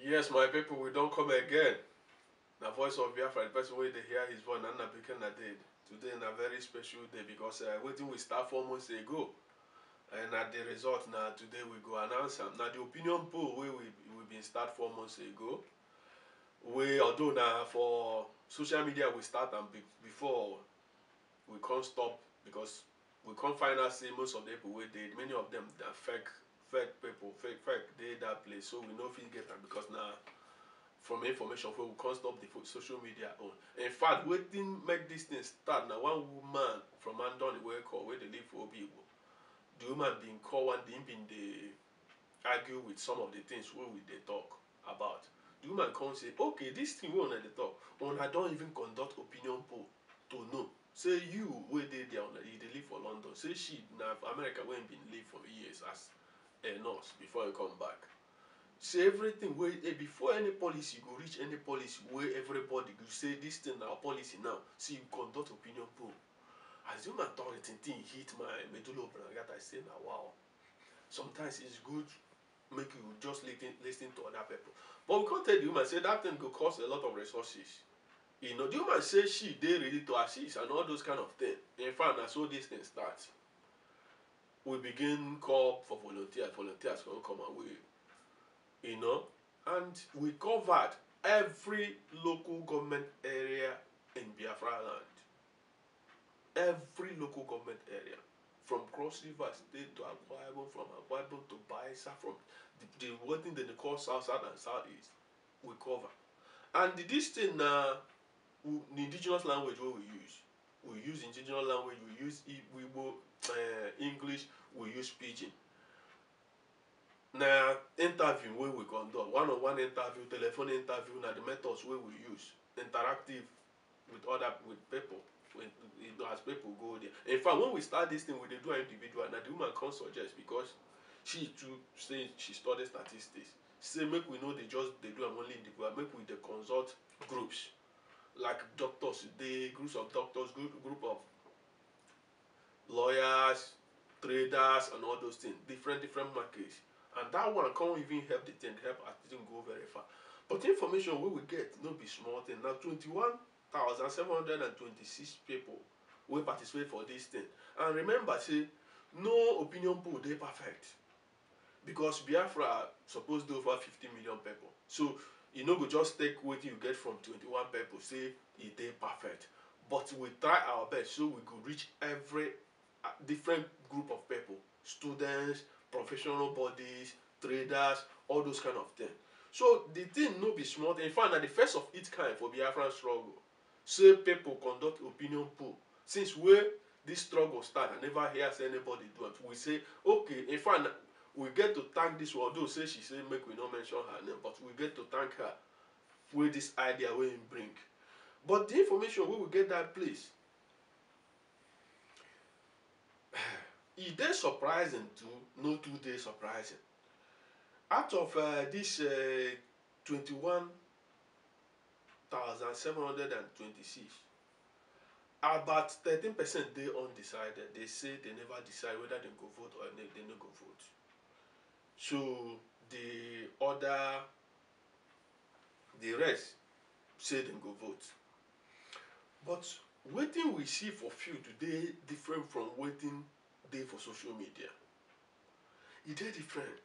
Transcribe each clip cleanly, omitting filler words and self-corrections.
Yes, my people, we don't come again. The voice of Biafra, the person where they hear his voice, and Nabiken did. Today is a very special day because waiting we start 4 months ago. And at the result now, today we go announce them. Now the opinion poll where we been start 4 months ago. We, although now for social media we start and before we can't stop because we can't find out say most of the people we did, many of them are fake people, fake they that place. So we know if you get them because now from information where we can't stop the social media on. In fact, waiting make this thing start now. One woman from Andoni where call where they live for Obibo. The woman being called one day been they argue with some of the things where we they talk about. The woman come say, okay, this thing we on the talk, on I don't even conduct opinion poll to know. Say you where they there you they live for London. Say she now America where been live for years as a nurse before you come back. Say everything where before any policy go reach any policy where everybody go say this thing our policy now. See you conduct opinion poll. As the woman talk the thing hit my medulla oblongata. I say now wow. Sometimes it's good make you just listen to other people. But we can't tell the woman say that thing go cost a lot of resources. You know, the woman say she they ready to assist and all those kind of things. In fact, that's how this thing starts. We begin call for volunteers. Volunteers can come away. You know, and we covered every local government area in Biafra land. Every local government area. From Cross River State to Akwa Ibom, from Akwa Ibom to Baisa, from the one thing that they call South and Southeast, we cover. And this thing the indigenous language what we use indigenous language, we use Igbo, English, we use Pidgin. Now interview where we conduct, one-on-one interview, telephone interview, now the methods where we use, interactive with people. When, as people go there. In fact, when we start this thing, we do an individual. Now the woman can't suggest because she too say she studies statistics. Say make we know they do them only individual. Make we consult groups like doctors, the groups of doctors, group of lawyers, traders, and all those things. Different markets, and that one can't even help the thing. Help as it didn't go very far. But the information we will get no be small thing. Now 21,726 people will participate for this thing. And remember, say, no opinion poll they perfect. Because Biafra supposed to over 50 million people. So, you know, go just take what you get from 21 people, say, it they perfect. But we try our best so we could reach every different group of people. Students, professional bodies, traders, all those kind of things. So, the thing no be small. In fact, na the first of its kind for Biafran struggle. Say people conduct opinion poll. Since where this struggle start, I never hear anybody do it. We say, okay, in fact, we get to thank this one. Although say she say make we not mention her name, but we get to thank her with this idea we bring. But the information we will get that place, it is surprising too, no 2 days surprising. Out of this 21,726, about 13% they undecided. They say they never decide whether they go vote or they no go vote. So the rest say they go vote. But waiting we see for field today different from waiting day for social media. It is different.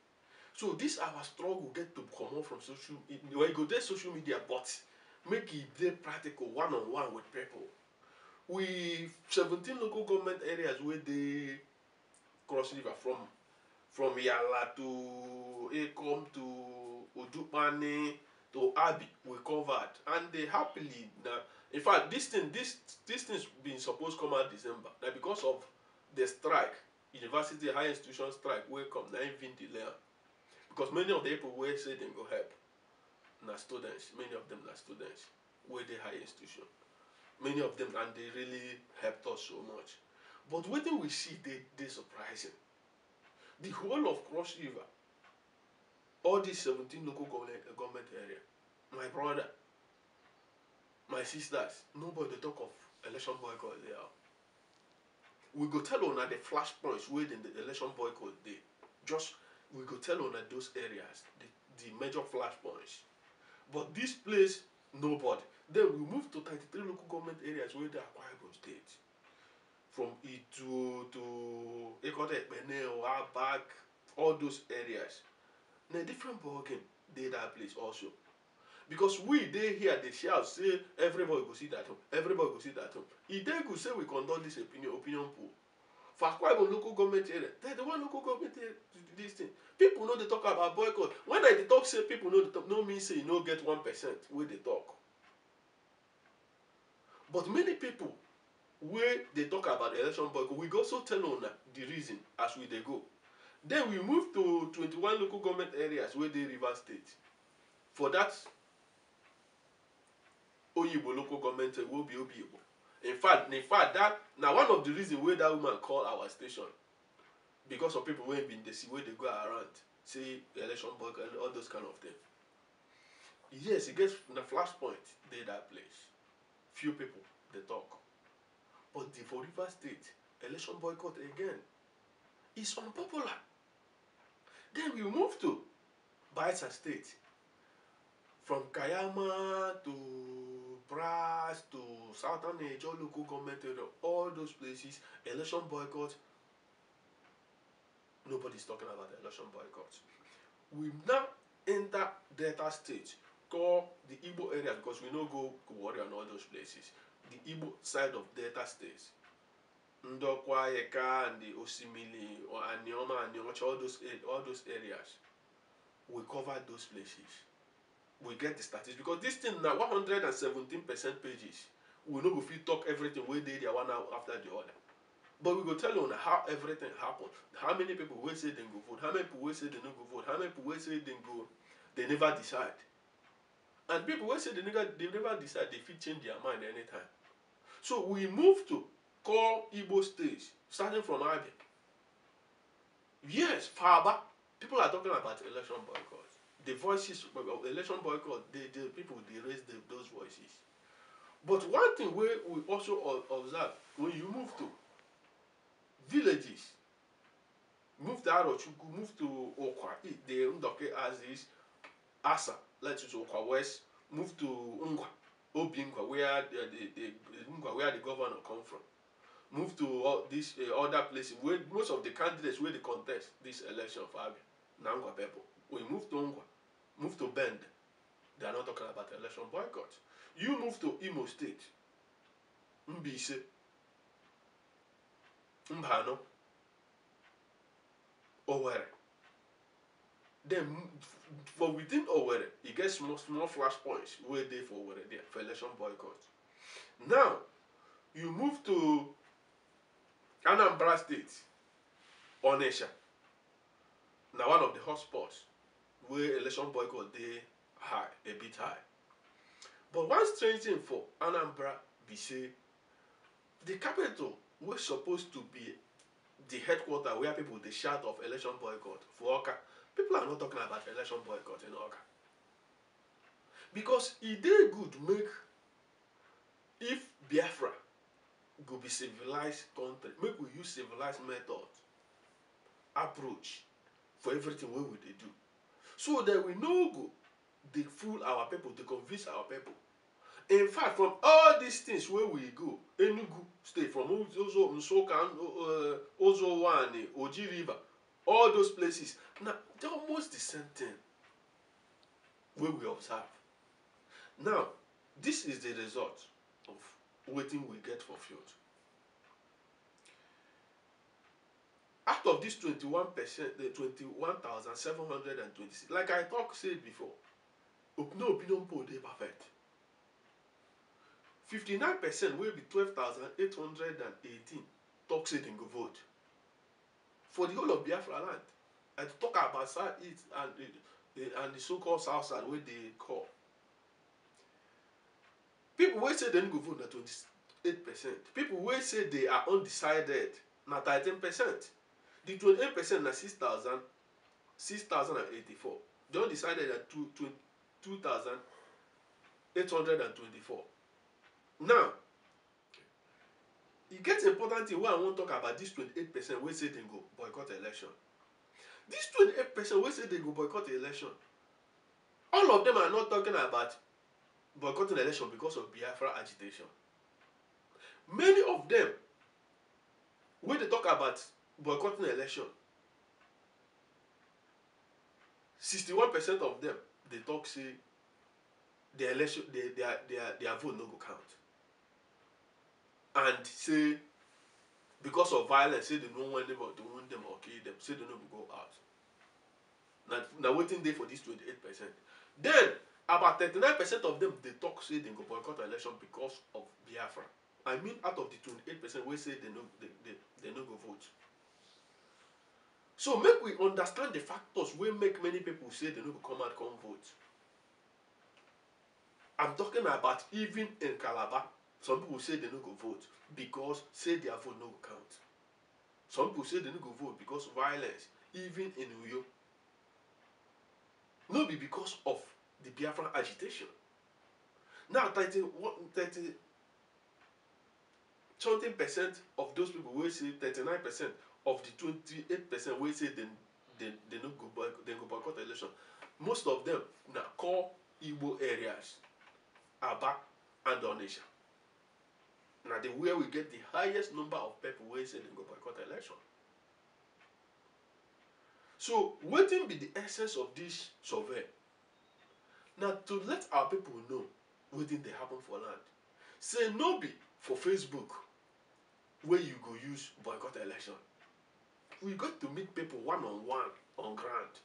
So this our struggle get to come out from social media. Well, go there social media, but make it dey practical one-on-one with people. We 17 local government areas where they cross river from Yala to Ekom to Odupani to Abi we covered, and they happily now. In fact, this thing's been supposed to come out December. Now because of the strike, university higher institution strike, will come now even delay. Because many of the people will say they go help. Now students, many of them are students, where they higher institution. Many of them, and they really helped us so much. But what we see, they surprising. The whole of Cross River, all these 17 local government area, my brother, my sisters, nobody talk of election boycott there. We go tell on the flashpoints where the election boycott they just we go tell on those areas. the major flashpoints. But this place, nobody. Then we move to 33 local government areas where they acquire Ibom State. From Itu to Ekote, Bene, Wabak, all those areas. Na different ballgame dey that place also. Because we dey here dey shout say everybody go sit at home, everybody go sit at home. E dey good say we conduct this opinion poll. For Akwa Ibom local government area, the one local government area this thing. People no dey talk about boycott. When I dey talk say people no dey talk, no mean say you no get 1% wey dey talk. But many people wey dey talk about election boycott, we go also tell una the reason as we dey go. Then we move to 21 local government areas wey dey Rivers State. For that Oyibo local government will be Obibo. In fact, that now one of the reasons why that woman called our station, because of people who ain't been the see where they go around, say election boycott, all those kind of things. Yes, it gets the flashpoint they that place. Few people they talk. But the for Rivers State, election boycott again is unpopular. Then we move to Bayelsa State. From Kayama to Brass to Southern Niger local government area, all those places, election boycott, nobody's talking about the election boycott. We now enter Delta State, call the Igbo area, because we no go Warrior and all those places. The Igbo side of Delta State. Ndokwa, Yeka, and the Osimili, or Anioma, and all those areas. We cover those places. We get the statistics, because this thing now 117% pages. We no go fit talk everything we did there one after the other. But we go tell you how everything happened. How many people will say they go vote, how many people will say they no go vote, how many people will say they never decide. And people will say they never decide, they fit change their mind anytime. So we move to call Igbo states, starting from Abia. Yes, Faba. People are talking about election boycott. The voices of election boycott, the people, they raise those voices. But one thing we also observe, when you move to villages, move to Arochukwu, move to Okwa, the Ndoke as is Asa, let's use Okwa West, move to Ngwa, Obingwa, where the governor come from. Move to all these other places where most of the candidates where they contest this election for Abia, Nangwa people. We move to Ngwa, move to Bend. They are not talking about election boycott. You move to Imo State, Mbise, Mbano, Owerri. Then for within Owerri, it gets small flashpoints where they for Owerri there for election boycott. Now you move to Anambra State, Onitsha. Now one of the hotspots where election boycott they high, a bit high. But one strange thing for Anambra be say the capital was supposed to be the headquarters where people they shout of election boycott for Oka. People are not talking about election boycott in Oka. Because it did good make if Biafra go be civilized country, make we use civilized method, approach for everything we they do. So that we no go they fool our people, to convince our people. In fact, from all these things where we go, Enugu State, from Ozo, Nsoka, Ozo Wane, Oji River, all those places, now they're almost the same thing where we observe. Now, this is the result of waiting we get for field. Out of this 21%, the 21,726, like I said before, no opinion poll they perfect. 59% will be 12,818 talk say they go vote for the whole of Biafra land. And to talk about South East and the so-called South Side where they call. People will say they go vote na 28%. People will say they are undecided na 13%. The 28% na 6,084. They undecided at 2,824. Now, it gets important thing when I want to talk about this 28% wey say they go boycott election. This 28% wey say they go boycott the election, All of them are not talking about boycotting election because of Biafra agitation. Many of them, when they talk about boycotting election, 61% of them, they talk say the election, their vote no go count. And say, because of violence, say they don't want them or to wound them or kill them, say they no go out. Now waiting there for this 28%. Then, about 39% of them, they talk say they go boycott election because of Biafra. I mean, out of the 28%, we say they no go vote. So make we understand the factors wey make many people say they no go come out come vote. I'm talking about even in Calabar, some people say they no go vote because say their vote no go count. Some people say they no go vote because of violence, even in Uyo. No be because of the Biafran agitation. Now 30 something percent of those people will say 39% of the 28% will say they no go boycott election. Most of them now call Igbo areas, Aba and Onitsha. Now the where we get the highest number of people will say they go boycott election. So wetin be the essence of this survey? Now to let our people know wetin dey happen for land. Say no be for Facebook where you go use boycott election. We got to meet people one-on-one on ground.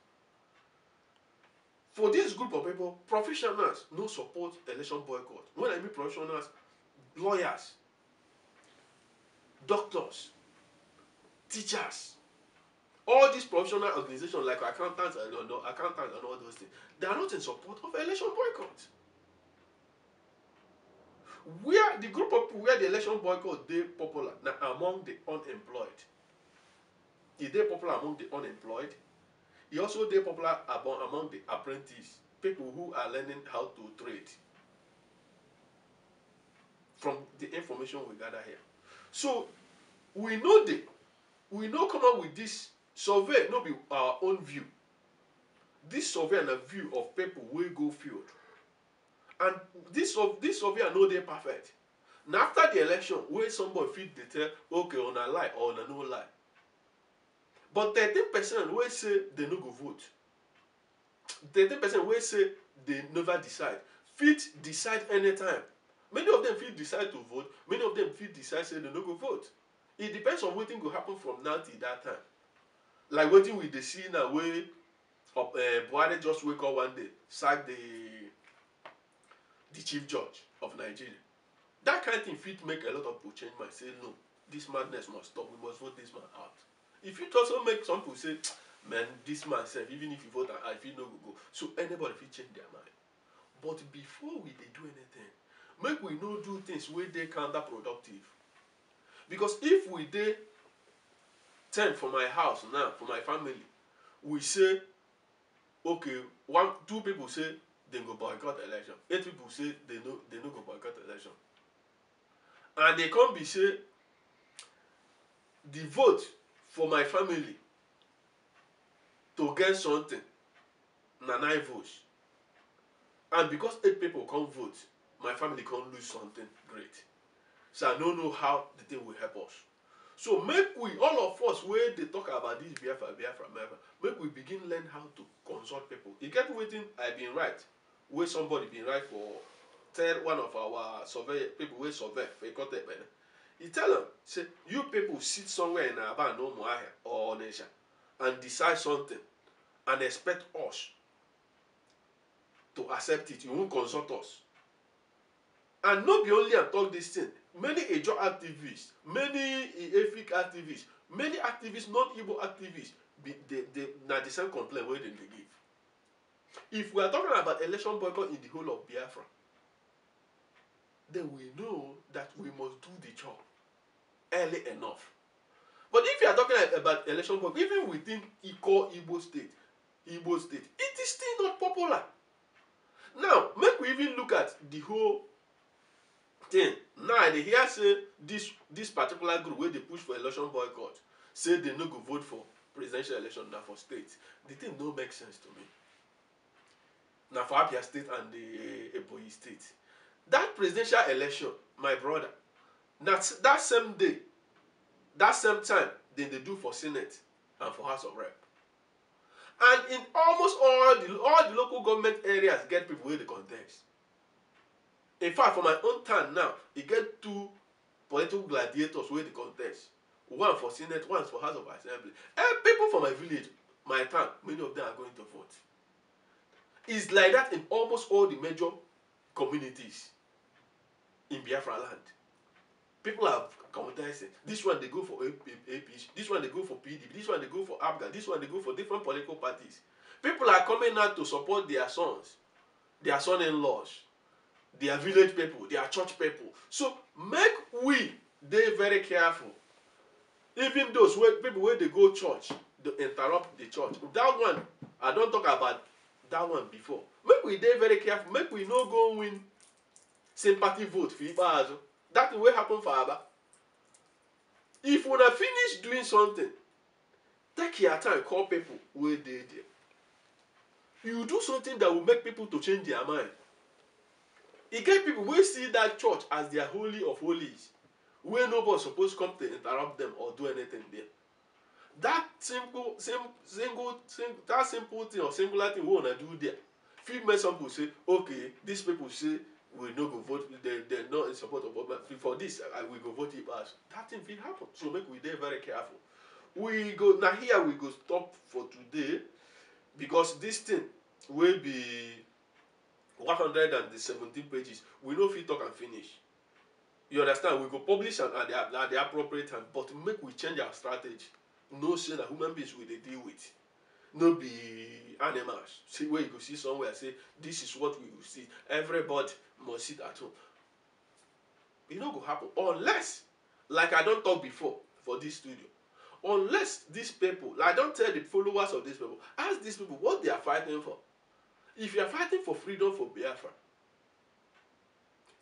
For this group of people, professionals no support election boycott. When I mean professionals, lawyers, doctors, teachers, all these professional organizations like accountants and all those things, they are not in support of election boycott. Where the group of people where the election boycott they popular now among the unemployed. Is they popular among the unemployed? He also they popular among the apprentices, people who are learning how to trade. From the information we gather here, so we know come up with this survey, not be our own view. This survey and a view of people will go field, and this survey are no dey perfect. Now after the election, where somebody fit dey tell okay on a lie or on a no lie. But 13% will say they no go vote. 13% will say they never decide. Fit decide anytime. Many of them fit decide to vote. Many of them fit decide say they no go vote. It depends on what thing will happen from now till that time. Like what we dey see now, where Buhari just wake up one day, sack the chief judge of Nigeria. That kind of thing fit make a lot of people change mind. Say no, this madness must stop. We must vote this man out. If it also make some people say, man, this man self, even if you vote, I feel no go. So anybody will change their mind. But before we dey do anything, make we no do things where they counterproductive. Because if we dey 10 for my house now, for my family, we say, okay, 2 people say they go boycott election. 8 people say they no go boycott election. And they come be say the vote for my family to get something na 9 votes. And because 8 people can't vote, my family can't lose something great. So I don't know how the thing will help us. So make we, all of us, where they talk about this Biafra, make we begin learn how to consult people. You get waiting, I been right. Where somebody been right for, tell one of our survey, people who survey, he tell them, say, you people sit somewhere in Aba, no Moahe or Onitsha, and decide something, and expect us to accept it. You won't consult us. And not be only and talk this thing. Many Ejo activists, many Efik activists, many activists, not Igbo activists, they the same complaint where they give. If we are talking about election boycott in the whole of Biafra, then we know that we must do the job early enough. But if you are talking about election boycott, even within Igbo state, it is still not popular. Now, make we even look at the whole thing. Now they hear say this particular group where they push for election boycott, say they no go vote for presidential election now for states. The thing don't make sense to me. Now for Abia State and the Ebonyi State. That presidential election, my brother, that same day, that same time, then they do for Senate and for House of Rep. And in almost all the local government areas get people wey dey contest. In fact, for my own town now, e get two political gladiators wey dey contest. One for Senate, one for House of Assembly. And people from my village, my town, many of them are going to vote. It's like that in almost all the major communities in Biafra land. People are contesting. This one they go for APC, this one they go for PDP, this one they go for ABGA, this one they go for different political parties. People are coming out to support their sons, their son-in-laws, their village people, their church people. So make we dey very careful. Even those people where they go church, they interrupt the church. That one, I don't talk about that one before. Make we dey very careful. Make we no go win sympathy vote for Ibazo. That will happen for Aba. If we na finish doing something, take your time, call people where they there. You do something that will make people to change their mind. You get people who see that church as their holy of holies, where nobody supposed to come to interrupt them or do anything there. That simple thing or singular thing we wanna do there. Few make some people say, okay, these people say we no go vote, they're not in support of government. For this, we go vote it as. That thing will happen. So make we dey very careful. We go now here we go stop for today because this thing will be 117 pages. We no fit talk and finish. You understand? We go publish at the appropriate time, but make we change our strategy. No say that human beings we dey deal with. No be animals. See where you go see somewhere say this is what we will see. Everybody must sit at home. It no go happen unless, like I don't talk before for this studio, unless these people, like I don't tell the followers of these people, ask these people what they are fighting for. If you are fighting for freedom for Biafra,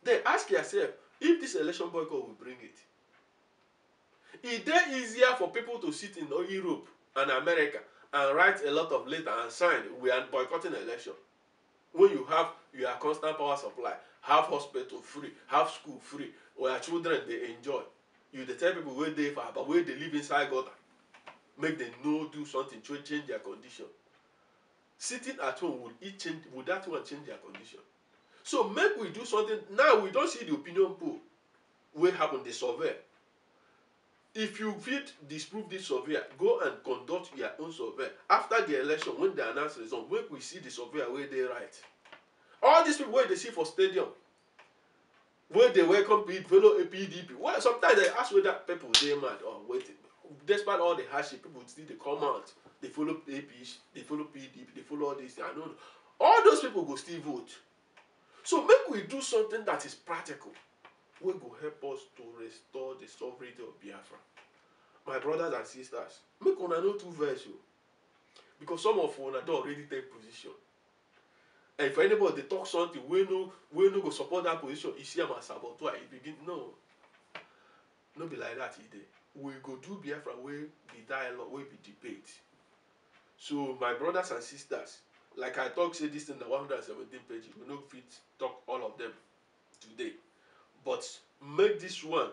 then ask yourself if this election boycott will bring it. Is it easier for people to sit in Europe and America and write a lot of letter and sign we are boycotting election when you have your constant power supply, have hospital free, have school free, where children they enjoy? You they tell people where they far, but where they live inside gutter, make them know do something to change their condition. Sitting at home would that one change their condition? So make we do something. Now we don't see the opinion poll where happen the survey. If you fit disprove this survey, go and conduct your own survey. After the election, when they announce the result, when we see the survey where they write. All these people where they see for stadium, where they welcome people, fellow PDP. Well, sometimes they ask whether people they mad or waiting. Despite all the hardship, people still they come out. They follow APC, they follow PDP, they follow all this. I know all those people go still vote. So make we do something that is practical. We go help us to restore the sovereignty of Biafra. My brothers and sisters, make una know two verse you. Because some of una don't already take position. And if anybody they talk something, we no go support that position, you see them as saboteur, it begin. No be like that today. We go do Biafra where the dialogue, where be debate. So my brothers and sisters, like I talk say this in the 117 pages, we no fit talk all of them today. But make this one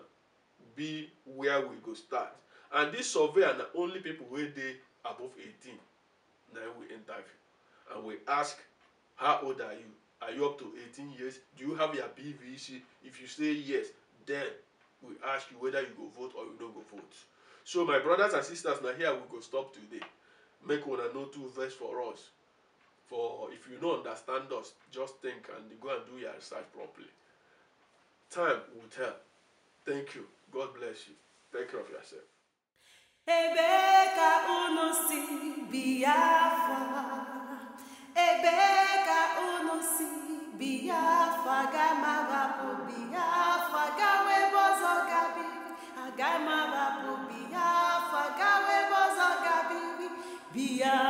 be where we go start. And this survey are the only people where they above 18. Now we interview. And we ask, how old are you? Are you up to 18 years? Do you have your PVC? If you say yes, then we ask you whether you go vote or you don't go vote. So my brothers and sisters, now here we go stop today. Make one know two verse for us. For if you don't understand us, just think and go and do your research properly. Time will tell. Thank you. God bless you. Take care of yourself. Ebeka unusi Biafra. Ebeka unusi Biafra. Gamarapu Biafra. Gawe bozo gabi. Gamarapu Biafra. Gawe bozo gabi. Biafra.